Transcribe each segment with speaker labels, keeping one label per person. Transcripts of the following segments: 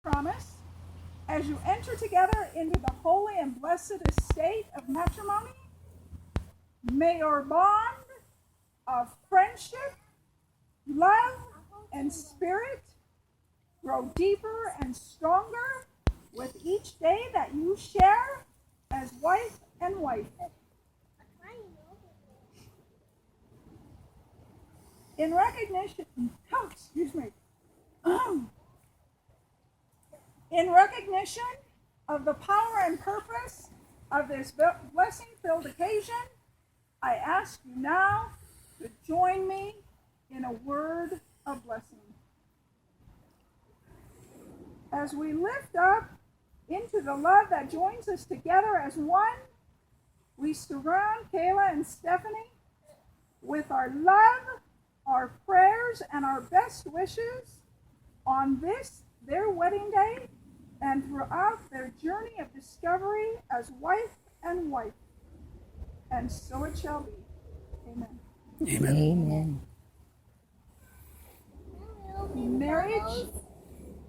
Speaker 1: promise, as you enter together into the holy and blessed estate of matrimony, may your bond of friendship, love, and spirit grow deeper and stronger with each day that you share as wife and wife. In recognition, in recognition of the power and purpose of this blessing-filled occasion, I ask you now to join me in a word of blessing. As we lift up into the love that joins us together as one, we surround Kayla and Stephanie with our love, our prayers, and our best wishes on this, their wedding day, and throughout their journey of discovery as wife and wife. And so it shall be. Amen.
Speaker 2: Amen.
Speaker 1: Marriage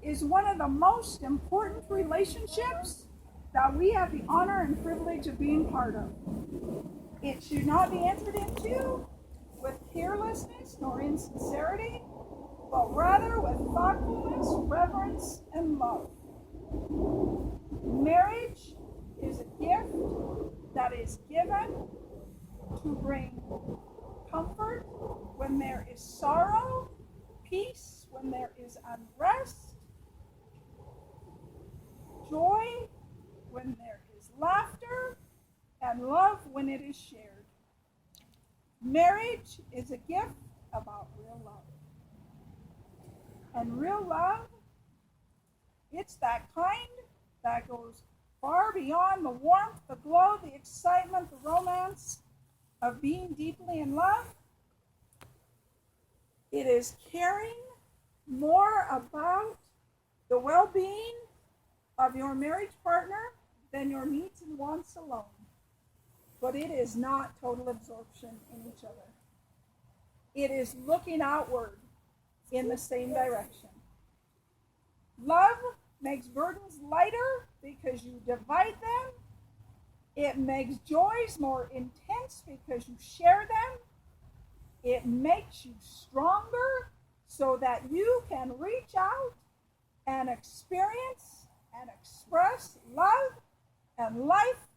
Speaker 1: is one of the most important relationships that we have the honor and privilege of being part of. It should not be entered into with carelessness nor insincerity, but rather with thoughtfulness, reverence, and love. Marriage is a gift that is given to bring comfort when there is sorrow, peace when there is unrest, joy when there is laughter, and love when it is shared. Marriage is a gift about real love. And real love, it's that kind that goes far beyond the warmth, the glow, the excitement, the romance of being deeply in love. It is caring more about the well-being of your marriage partner than your needs and wants alone. But it is not total absorption in each other. It is looking outward in the same direction. Love makes burdens lighter because you divide them. It makes joys more intense because you share them. It makes you stronger so that you can reach out and experience and express love and life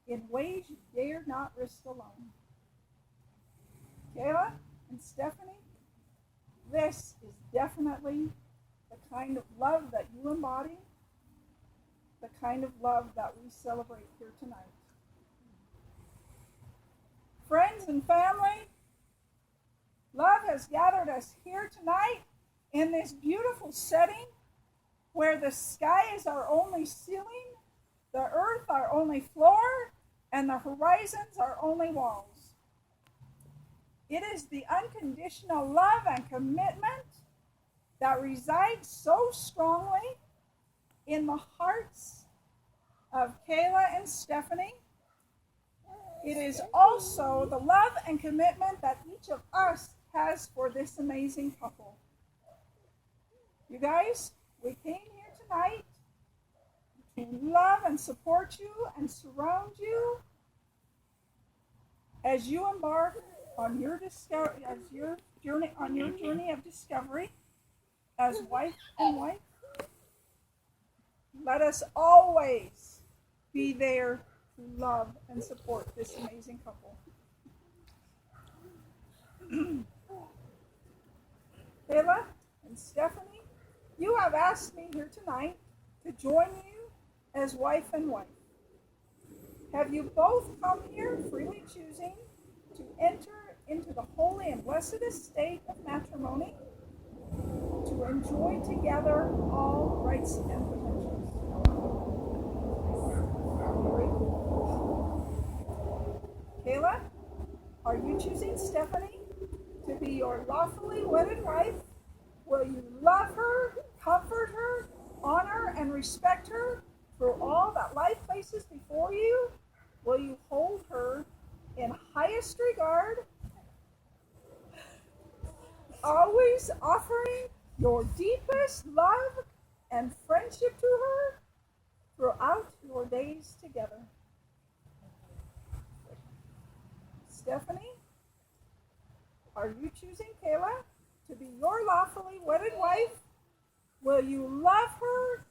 Speaker 1: in ways you dare not risk alone. Kayla and Stephanie, this is definitely the kind of love that you embody, the kind of love that we celebrate here tonight. Friends and family, love has gathered us here tonight in this beautiful setting where the sky is our only ceiling, the earth our only floor, and the horizons our only walls. It is the unconditional love and commitment that resides so strongly in the hearts of Kayla and Stephanie. It is also the love and commitment that each of us has for this amazing couple. You guys, we came here tonight to love and support you and surround you as you embark on your journey of discovery as wife and wife. Let us always be there to love and support this amazing couple. Kayla and Stephanie, you have asked me here tonight to join you as wife and wife. Have you both come here freely choosing to enter into the holy and blessed estate of matrimony to enjoy together all rights and potentials? Kayla, are you choosing Stephanie to be your lawfully wedded wife? Will you love her, comfort her, honor and respect her through all that life places before you? Will you hold her in highest regard, always offering your deepest love and friendship friendship to her throughout your days together. Stephanie, are you choosing Kayla to be your lawfully wedded wife? Will you love her,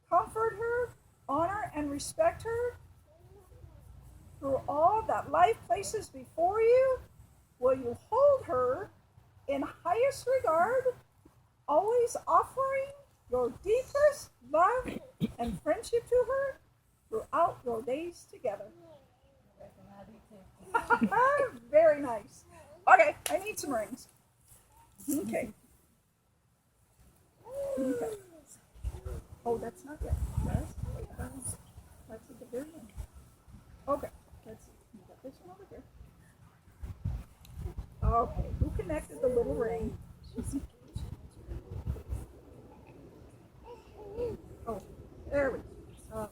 Speaker 1: comfort her, honor and respect her through all that life places before you? Will you hold her in highest regard, always offering your deepest love and friendship to her throughout your days together? Very nice. Okay, I need some rings. Okay. Okay. Oh, that's not yet. That's a division. Okay, let's see. You got this one over here. Okay, who connected the little ring? Oh, there we go.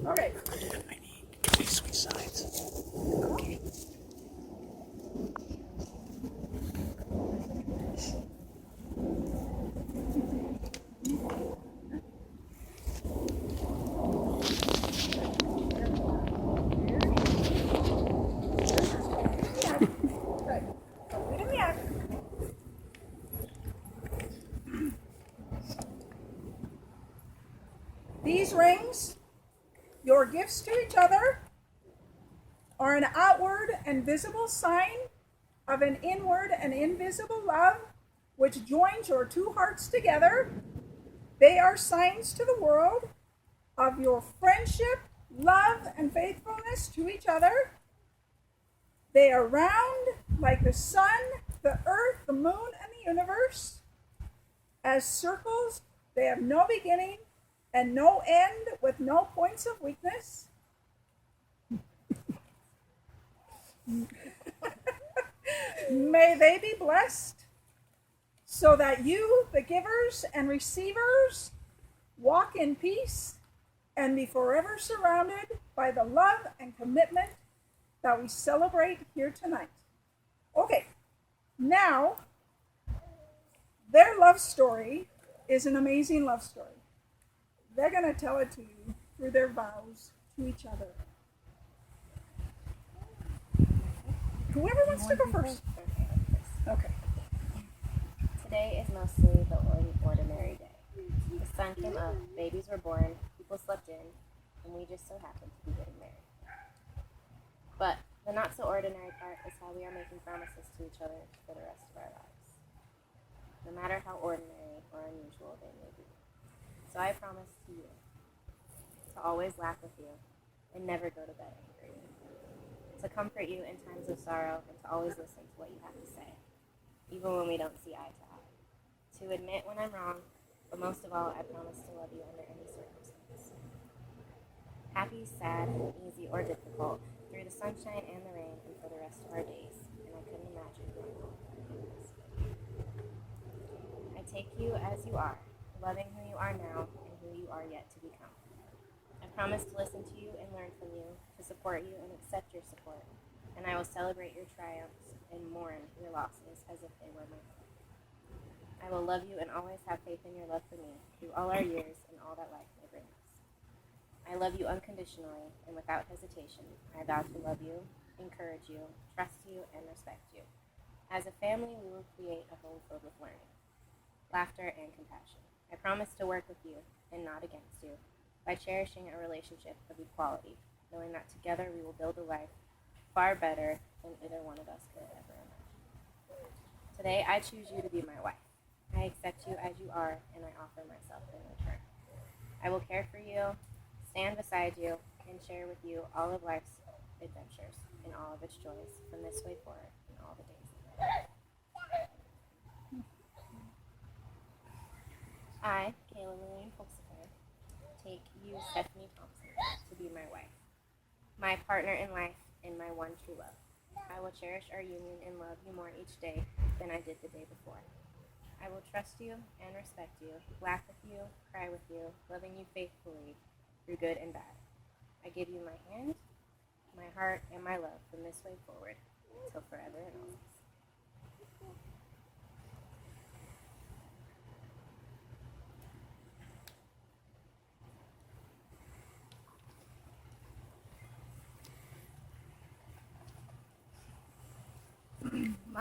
Speaker 1: Okay.
Speaker 2: I need switch sides. Okay.
Speaker 1: These rings, your gifts to each other, are an outward and visible sign of an inward and invisible love which joins your two hearts together. They are signs to the world of your friendship, love, and faithfulness to each other. They are round like the sun, the earth, the moon, and the universe. As circles, they have no beginning and no end, with no points of weakness. May they be blessed so that you, the givers and receivers, walk in peace and be forever surrounded by the love and commitment that we celebrate here tonight. Okay, now their love story is an amazing love story. They're going to tell it to you through their vows to each other. Whoever wants to go first. Okay.
Speaker 3: Today is mostly the ordinary day. The sun came up, babies were born, people slept in, and we just so happened to be getting married. But the not so ordinary part is how we are making promises to each other for the rest of our lives, no matter how ordinary or unusual they may be. So I promise to you to always laugh with you and never go to bed angry, to comfort you in times of sorrow and to always listen to what you have to say, even when we don't see eye to eye, to admit when I'm wrong, but most of all, I promise to love you under any circumstance. Happy, sad, easy, or difficult, through the sunshine and the rain and for the rest of our days, and I couldn't imagine going home without this. I take you as you are, loving who you are now and who you are yet to become. I promise to listen to you and learn from you, to support you and accept your support, and I will celebrate your triumphs and mourn your losses as if they were my own. I will love you and always have faith in your love for me through all our years and all that life may bring us. I love you unconditionally and without hesitation. I vow to love you, encourage you, trust you, and respect you. As a family, we will create a home filled with learning, laughter, and compassion. I promise to work with you and not against you by cherishing a relationship of equality, knowing that together we will build a life far better than either one of us could ever imagine. Today, I choose you to be my wife. I accept you as you are, and I offer myself in return. I will care for you, stand beside you, and share with you all of life's adventures and all of its joys from this way forward in all the days of my life. I, Kayla Lillian Pulsifer, take you, Stephanie Thompson, to be my wife, my partner in life, and my one true love. I will cherish our union and love you more each day than I did the day before. I will trust you and respect you, laugh with you, cry with you, loving you faithfully through good and bad. I give you my hand, my heart, and my love from this way forward, till forever and always.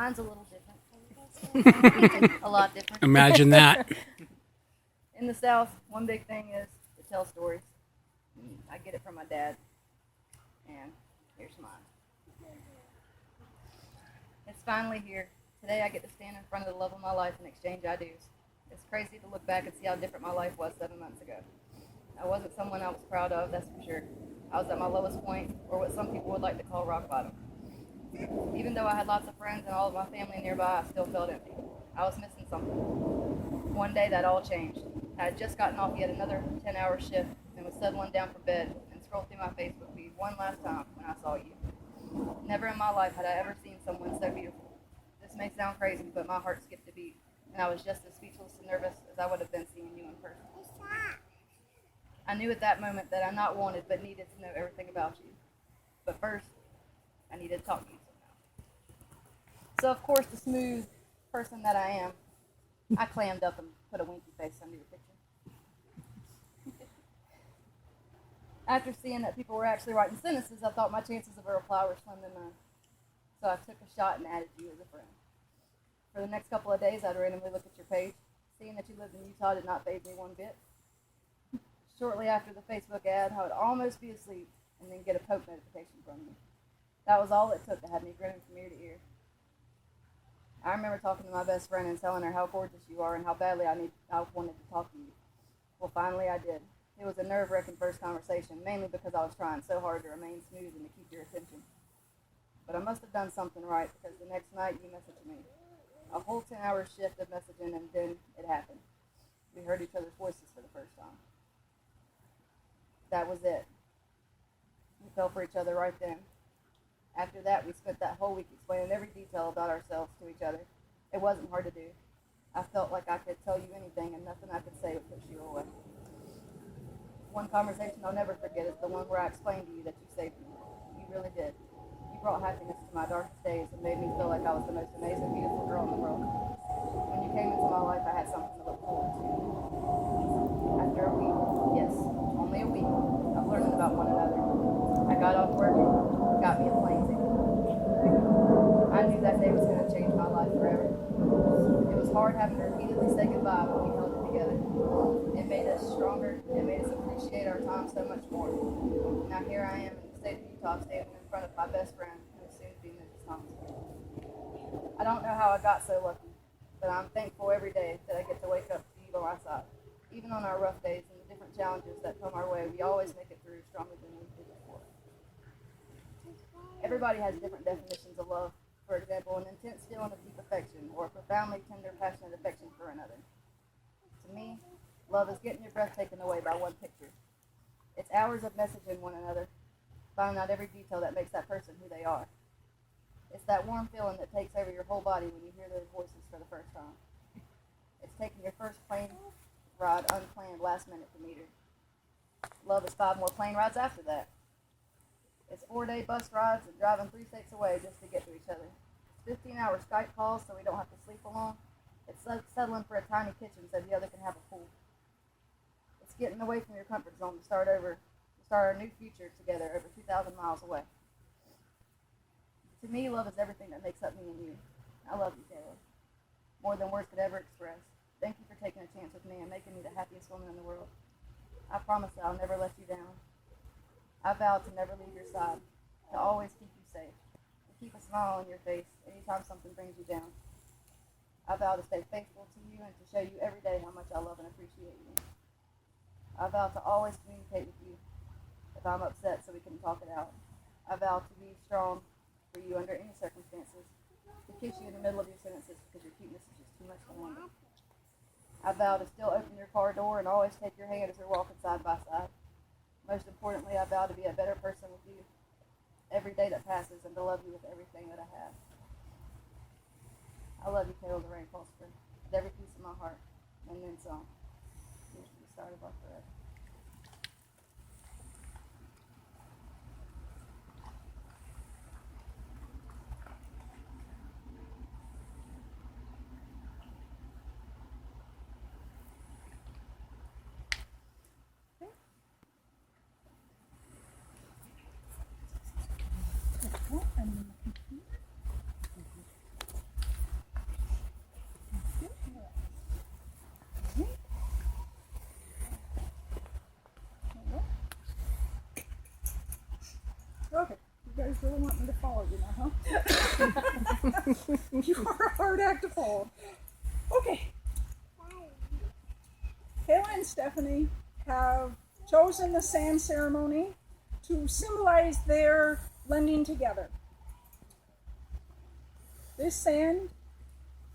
Speaker 4: Mine's a little different. A lot different.
Speaker 2: Imagine that.
Speaker 4: In the South, one big thing is to tell stories. I get it from my dad. And here's mine. It's finally here. Today I get to stand in front of the love of my life and exchange ideas. It's crazy to look back and see how different my life was 7 months ago. I wasn't someone I was proud of, that's for sure. I was at my lowest point, or what some people would like to call rock bottom. Even though I had lots of friends and all of my family nearby, I still felt empty. I was missing something. One day that all changed. I had just gotten off yet another 10-hour shift and was settling down for bed and scrolled through my Facebook feed one last time when I saw you. Never in my life had I ever seen someone so beautiful. This may sound crazy, but my heart skipped a beat, and I was just as speechless and nervous as I would have been seeing you in person. I knew at that moment that I not wanted but needed to know everything about you. But first, I needed to talk to you somehow. So of course, the smooth person that I am, I clammed up and put a winky face under your picture. After seeing that people were actually writing sentences, I thought my chances of a reply were slim to none. So I took a shot and added you as a friend. For the next couple of days, I'd randomly look at your page. Seeing that you lived in Utah did not faze me one bit. Shortly after the Facebook ad, I would almost be asleep and then get a poke notification from you. That was all it took to have me grinning from ear to ear. I remember talking to my best friend and telling her how gorgeous you are and how badly I wanted to talk to you. Well, finally I did. It was a nerve-wracking first conversation, mainly because I was trying so hard to remain smooth and to keep your attention. But I must have done something right, because the next night you messaged me. A whole 10-hour shift of messaging, and then it happened. We heard each other's voices for the first time. That was it. We fell for each other right then. After that, we spent that whole week explaining every detail about ourselves to each other. It wasn't hard to do. I felt like I could tell you anything, and nothing I could say would push you away. One conversation I'll never forget is the one where I explained to you that you saved me. You really did. You brought happiness to my darkest days and made me feel like I was the most amazing, beautiful girl in the world. When you came into my life, I had something to look forward to. After a week, yes, only a week, of learning about one another, I got off work and got me a plane ticket. I knew that day was going to change my life forever. It was hard having to repeatedly say goodbye when we held it together. It made us stronger. It made us appreciate our time so much more. Now here I am in the state of Utah, standing in front of my best friend, who will soon be Mrs. Thomas. I don't know how I got so lucky, but I'm thankful every day that I get to wake up to you by my side. Even on our rough days and the different challenges that come our way, we always make it through stronger than we did before. Everybody has different definitions of love. For example, an intense feeling of deep affection, or a profoundly tender, passionate affection for another. To me, love is getting your breath taken away by one picture. It's hours of messaging one another, finding out every detail that makes that person who they are. It's that warm feeling that takes over your whole body when you hear their voices for the first time. It's taking your first plane ride unplanned last minute to meet her. Love is 5 more plane rides after that. It's 4-day bus rides and driving 3 states away just to get to each other. It's 15-hour Skype calls so we don't have to sleep alone. It's settling for a tiny kitchen so the other can have a pool. It's getting away from your comfort zone to start our new future together over 2,000 miles away. To me, love is everything that makes up me and you. I love you, Kayla, more than words could ever express. Thank you for taking a chance with me and making me the happiest woman in the world. I promise that I'll never let you down. I vow to never leave your side, to always keep you safe, to keep a smile on your face anytime something brings you down. I vow to stay faithful to you and to show you every day how much I love and appreciate you. I vow to always communicate with you if I'm upset so we can talk it out. I vow to be strong for you under any circumstances, to kiss you in the middle of your sentences because your cuteness is just too much to handle. I vow to still open your car door and always take your hand as we're walking side by side. Most importantly, I vow to be a better person with you every day that passes and to love you with everything that I have. I love you, Kayla Lorraine Foster, with every piece of my heart, and then some. Here's to the start of our forever.
Speaker 1: guys really want me to follow you now, huh? You are a hard act to follow. Okay. Kayla and Stephanie have chosen the sand ceremony to symbolize their blending together. This sand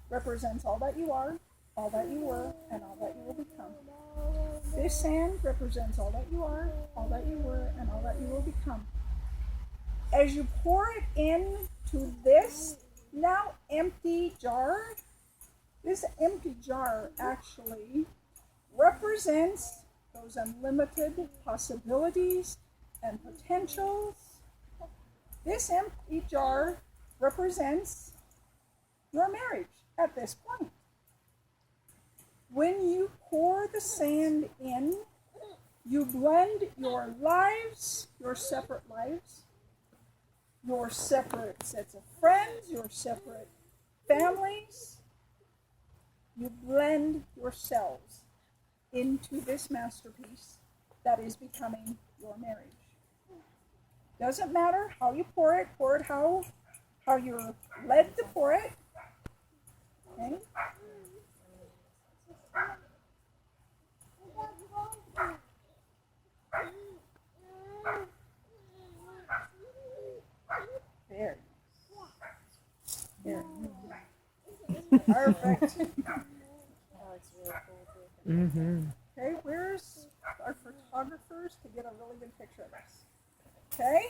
Speaker 1: represents all that you are, all that you were, and all that you will become. This sand represents all that you are, all that you were, and all that you will become. As you pour it into this now empty jar, this empty jar actually represents those unlimited possibilities and potentials. This empty jar represents your marriage at this point. When you pour the sand in, you blend your lives, your separate lives, your separate sets of friends, your separate families. You blend yourselves into this masterpiece that is becoming your marriage. Doesn't matter how you pour it how you're led to pour it. Okay? There. There. Perfect.
Speaker 3: Oh, it's really cool too.
Speaker 2: Mm-hmm.
Speaker 1: Okay, where's our photographers to get a really good picture of this? Okay?